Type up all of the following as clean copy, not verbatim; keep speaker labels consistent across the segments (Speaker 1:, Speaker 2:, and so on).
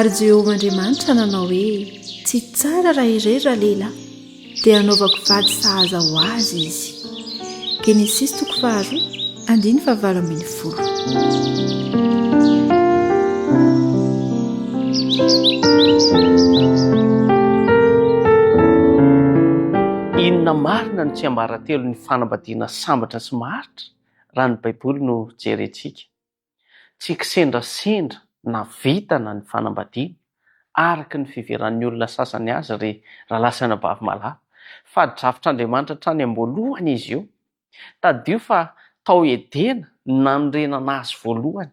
Speaker 1: ary jehovah-andriamanitra nanao hoe tsy tsara raha irery rahalehilahy dia hanaovako vady sahaza ho azy izy. Genesis 2:1-10.
Speaker 2: Inona marina no tsy ambaratelo ny fanambadiana sambatra sy maharitra raha ny baiboly no jerentsika. Tsy kisendrasendra na vitana ny fanambadiana araka ny fiveran'ny olona sasany azy raha lasana bavy malahy, fa drafitr'Andriamanitra trany am-boalohany izy io. Tadio fa tao edena nanorenana azy voalohany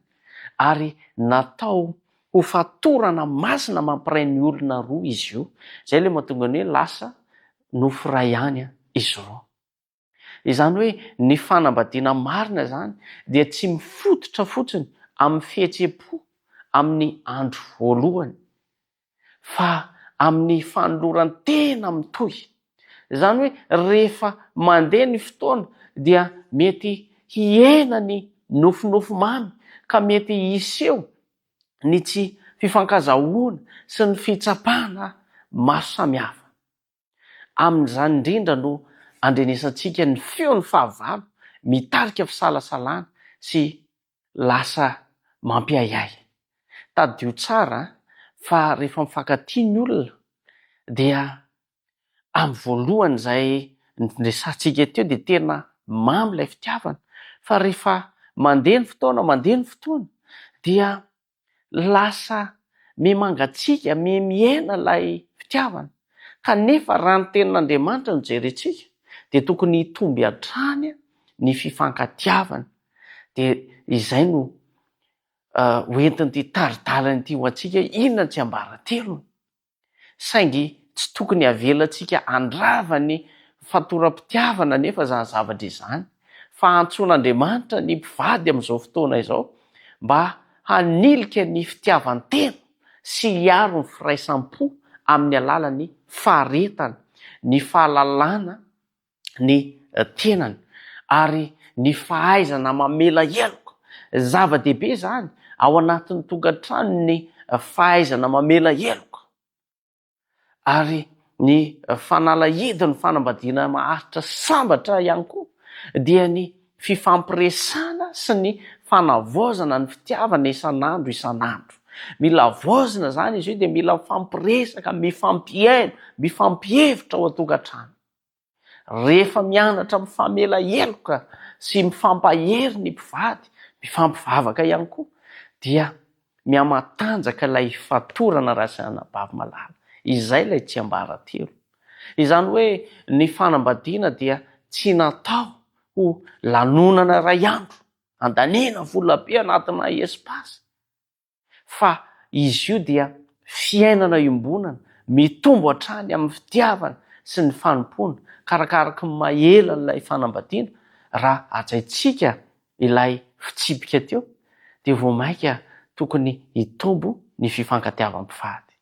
Speaker 2: ary natao ho fatorana masina mampiray ny olona roa izy io. Izay le mahatonga ny hoe lasa nofo ray ihany izy roa. Izany hoe ny fanambadiana marina zany dia tsy mifototra fotsiny amin'ny fihetsem-po amin'ny andro voalohany, fa amin'ny fanolorany tena mitohy. Izany hoe rehefa mandeha ny fotoana dia mety hiena ny nofinofo mamy, ka mety hiseho ny tsy fifankazahoana sy ny fitsapana maro samihafa. Amin'izany indrindra no andrenesantsika ny feon'ny fahavalo mitarika fisalasalana sy lasa mampiayay. Tadio tsara fa rehefa mifankatia ny olona dia amin'ny voalohany izay resantsika teo dia tena mamy ilay fitiavana, fa rehefa mandeha ny fotoana dia lasa memangatsika, miena ilay fitiavana. Kanefa raha ny tenin'Andriamanitra no jerentsika dia tokony hitomby hatrany ny fifankatiavana. Dia izay no hoentiny ty taridalany ty ho antsika, inona tsy ambaratelo. Saingy tsy tokony avelantsika andrava ny fatoram-pitiavana nefa zany zavatra izany, fa antson'Andriamanitra ny mpivady amin'izao fotoana izao mba hanilika ny fitiavan-tena sy hiaro ny firaisampo amin'ny alalan'ny faharetana, ny fahalalana, ny tenany ary ny fahaizana mamela heloka. Zava-dehibe zany ao anatin'ny tokantrano ny fahaizana mamela heloka ary ny fanalahidin'ny fanambadiana maharitra sambatra ihany koa dia ny fifampiresana sy ny fanavaozana ny fitiavana isan'andro. Mila vaozina zany izy io, dia mila mifampiresaka, mifampiaino, mifampihevitra ao an-tokantrano. Rehefa mianatra mifamela heloka sy mifampahery ny mpivady, mifampivavaka ihany koa, dia miamatanjaka ilay fatorana rasana bavy malala. Izay ilay tsy ambaratelo. Izany hoe ny fanambadiana dia tsy natao ho lanonana ray andro, andanena volabe anatina espasy, fa izy io dia fiainana iombonana mitombo hatrany amin'ny fitiavana sy ny fanompoana, karakaraky ny mahela ilay fanambadiana. Raha ajaitsika ilay fitsipika teo dia vao mainka tokony hitombo ny fifankatiavam-pivady.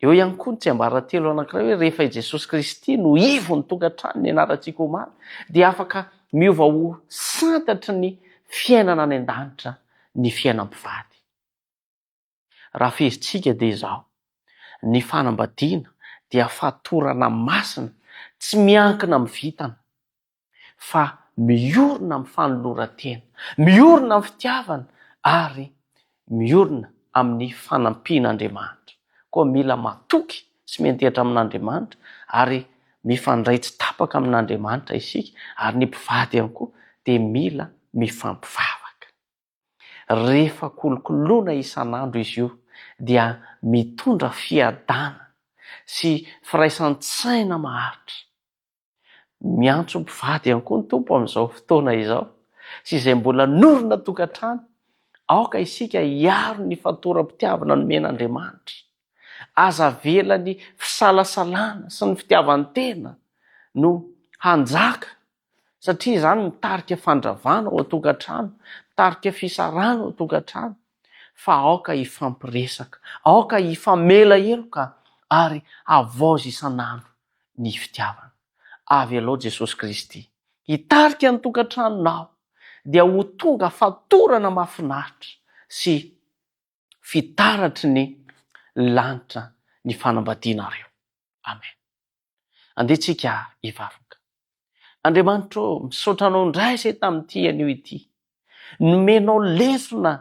Speaker 2: Eo ihany koa ny tsy ambaratelo anankiray hoe rehefa i Jesosy Kristy no ivo ny tokantrano ny anarantsika omaly, dia afaka miova ho santatry ny fiainana any an-danitra ny fiainam-pivady. Raha fehezitsika dia izao: ny fanambadiana dia fatorana masina, tsy miankina amin'ny vitana, fa miorina amin'ny fanoloran-tena, miorina amin'ny fitiavana ary miorina amin'ny fanampian'Andriamanitra. Koa mila matoky sy miantehatra amin'Andriamanitra ary mifandray tsy tapaka amin'Andriamanitra isika, ary ny mpivady ihany koa dia mila mifampivavaka. Rehefa kolokoloana isan'andro izy io dia mitondra fiadana sy firaisan-tsaina maharitra. Miantso mpivady ihany koa ny tompo amin'izao fotoana izao, sy izay mbola norina tokantrano, aoka isika hiaro ny fatoram-pitiavana nomen'Andriamanitra. Aza vela ny fisalasalana sy ny fitiavan-tena no hanjaka, satria izany mitarika fandravana ao an-tokantrano, mitarika fisarana ao an-tokantrano. Fa aoka hifampiresaka, aoka hifamela heloka ary havaozy isan'andro ny fitiavana. Avy alao Jesosy Kristy hitarika ny tokantranonao dia ho tonga fatorana mahafinaritra sy fitaratry ny lanitra ny fanambadianareo. Amen. Andehantsika hivaroka. Andriamanitra misaotra anao indray izay tamin'ity anio ity. Nomenao lesona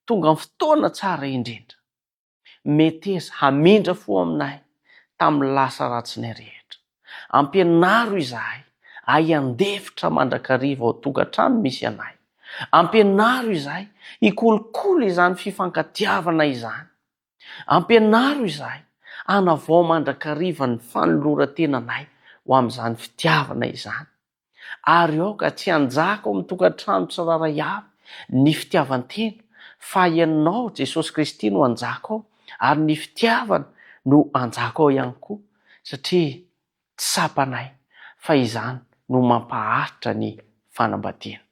Speaker 2: tonga amin'ny fotoana tsara indrindra. Meteza hamindra fo aminay tamin'ny lasa ratsinay rehetra. Ampianaro izahay andefitra mandrakariva ao tokantrano misy anay. Ampianaro izahay hikolokolo izany fifankatiavana izany. Ampianaro izahay hanavao mandrakariva ny fanoloran-tenanay ho amin'izany fitiavana izany. Ary aoka tsy hanjaka ao amin'ny tokantrano tsiraray avy ny fitiavan-tena fa ianao Jesosy Kristy no hanjaka ao, ary ny fitiavana no hanjaka ao ihany koa, satria tsy sapanay fa izany no mampaharitra ny fanambadiana.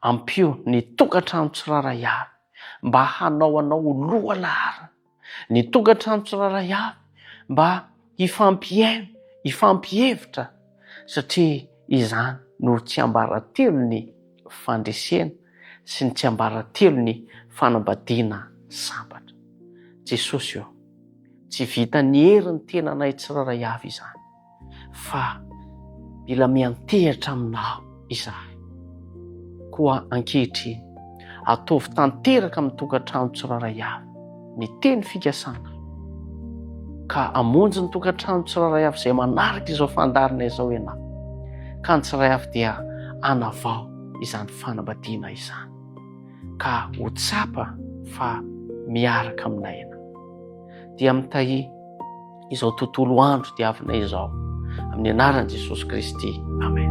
Speaker 2: Ampio ny tokantrano tsiraray avy mba hanao anao ho loha laharana. Ny tokantrano tsiraray avy mba hifampiaino, hifampihevitra, satria izany no tsy ambaratelo ny fandresena sy ny tsy ambaratelo ny fanambadiana sambatra. Jesosy io, tsy vita ny herin'ny tenanay tsiraray avy izany, fa mila miantehatra aminao izahay. Koa ankehitriny ataovy tanteraka amin'ny tokantrano tsiraray avy ny teny fikasana, ka amonjy ny tokantrano tsiraray avy izay manaraka izao fandarina izao ianao, ka ny tsiraray avy dia hanavao izany fanambadiana izany, ka ho tsapa fa miaraka aminay ianao. Dia mitahy izao tontolo andro diavinay izao, amin'ny anaran'i Jesosy Kristy. Amen.